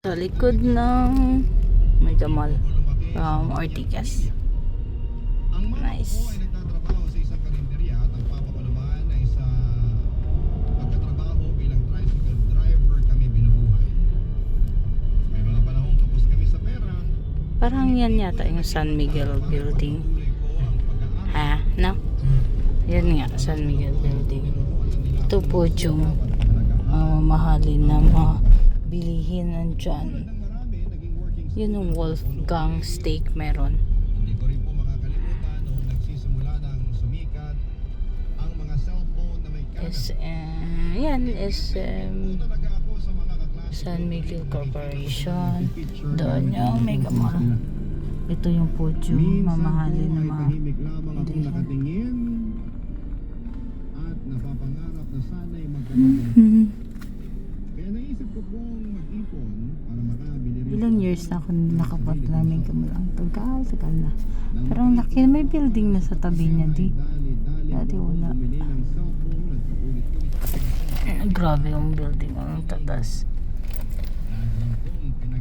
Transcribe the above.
Sa likod ng Mega Mall from Ortigas. Nice. Ay nagtatrabaho sa isang karinderya at ang papa ko naman ay sa pagkatrabaho bilang tricycle driver kami binubuhay. May mga panahon kapos kami sa pera. Parang yan yata yung San Miguel building. Ha? No? Yan nga, San Miguel building. Ito po yung mahalin na mga bilihin nandyan. Yun yung Wolfgang steak meron. Hindi ko rin po makakalimutan noong nagsisimula ng sumikat ang mga cellphone na may Yan is San Miguel Corporation. Doon yung Mega Mall. Ito yung podium, mamahalin na mga nakatingin at napapangarap na sana'y magkaroon. Kaya naisip ko pong mag-ipon para makabili rin. Ilang years na ako nakapat na Mega Mall. Ang tagal na. Pero ang laki, may building na sa tabi niya di. Dati wala. Grabe yung building, ang tatas.